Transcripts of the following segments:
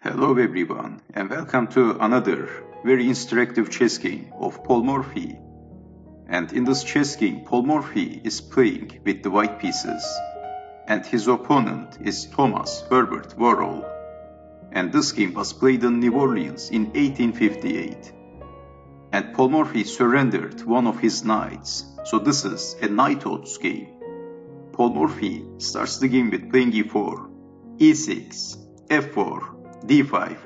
Hello everyone, and welcome to another very interactive chess game of Paul Morphy. And in this chess game, Paul Morphy is playing with the white pieces, and his opponent is Thomas Herbert Worrall. And this game was played in New Orleans in 1858. And Paul Morphy surrendered one of his knights, so this is a knight-odds game. Paul Morphy starts the game with playing e4, e6, f4, d5,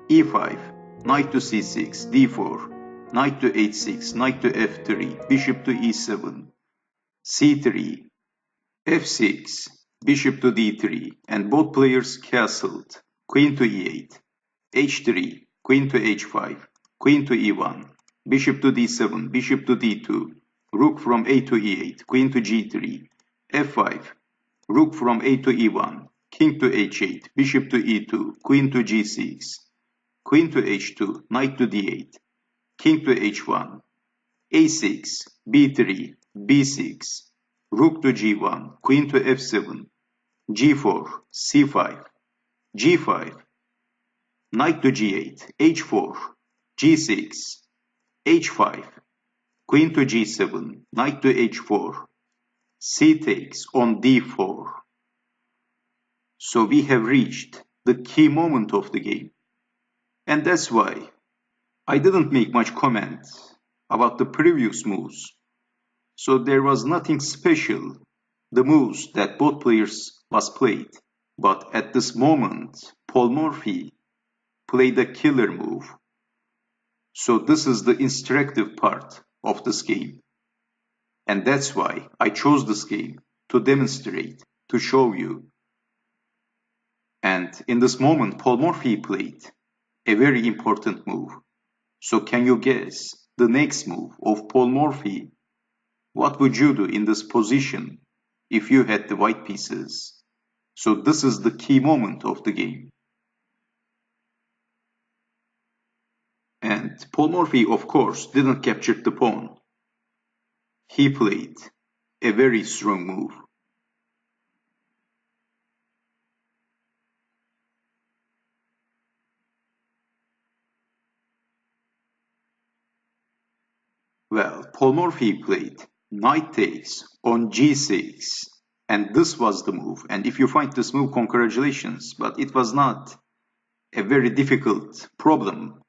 e5, knight to c6, d4, knight to h6, knight to f3, bishop to e7, c3, f6, bishop to d3, and both players castled, queen to e8, h3, queen to h5, queen to e1, bishop to d7, bishop to d2, rook from a to e8, queen to g3, f5, rook from a to e1, king to h8, bishop to e2, queen to g6, queen to h2, knight to d8, king to h1, a6, b3, b6, rook to g1, queen to f7, g4, c5, g5, knight to g8, h4, g6, h5, queen to g7, knight to h4, c takes on d4. So we have reached the key moment of the game. And that's why I didn't make much comment about the previous moves. So there was nothing special, the moves that both players was played. But at this moment, Paul Morphy played a killer move. So this is the instructive part of this game. And that's why I chose this game to demonstrate, to show you. And in this moment, Paul Morphy played a very important move. So can you guess the next move of Paul Morphy? What would you do in this position if you had the white pieces? So this is the key moment of the game. And Paul Morphy, of course, didn't capture the pawn. He played a very strong move. Well, Paul Morphy played knight takes on g6, and this was the move. And if you find this move, congratulations, but it was not a very difficult problem.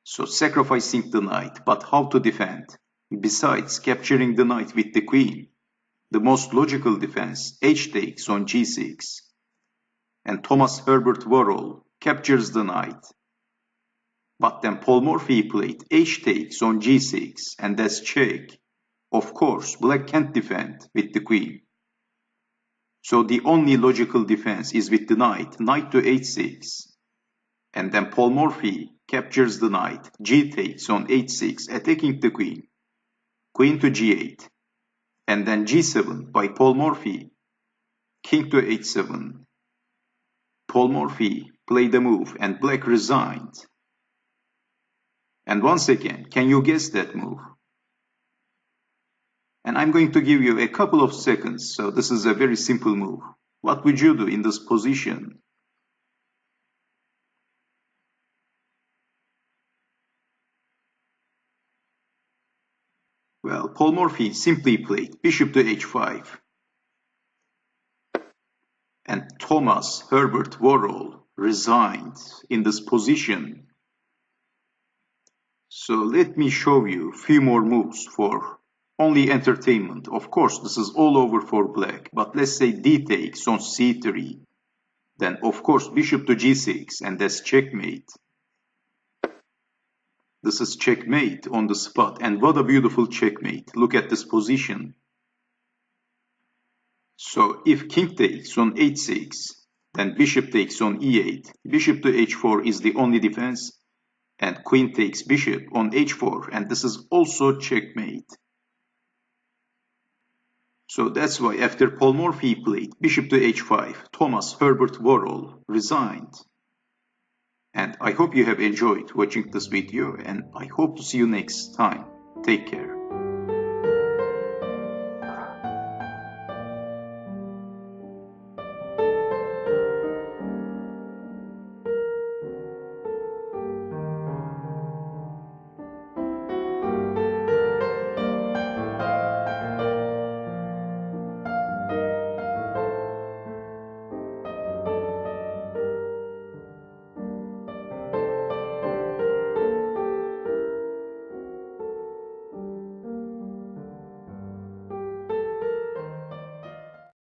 So sacrificing the knight, but how to defend? Besides capturing the knight with the queen, the most logical defense, h takes on g6. And Thomas Herbert Worrall captures the knight. But then Paul Morphy played h takes on g6, and that's check. Of course, black can't defend with the queen. So the only logical defense is with the knight, knight to h6. And then Paul Morphy captures the knight, g takes on h6, attacking the queen. Queen to g8. And then g7 by Paul Morphy. King to h7. Paul Morphy played a move and black resigned. And once again, can you guess that move? And I'm going to give you a couple of seconds, so this is a very simple move. What would you do in this position? Well, Paul Morphy simply played bishop to h5. And Thomas Herbert Worrall resigned in this position. So let me show you a few more moves for only entertainment. Of course, this is all over for black, but let's say d takes on c3. Then, of course, bishop to g6, and that's checkmate. This is checkmate on the spot, and what a beautiful checkmate. Look at this position. So if king takes on h6, then bishop takes on e8. Bishop to h4 is the only defense. And queen takes bishop on h4, and this is also checkmate. So that's why after Paul Morphy played bishop to h5, Thomas Herbert Worrall resigned. And I hope you have enjoyed watching this video, and I hope to see you next time. Take care.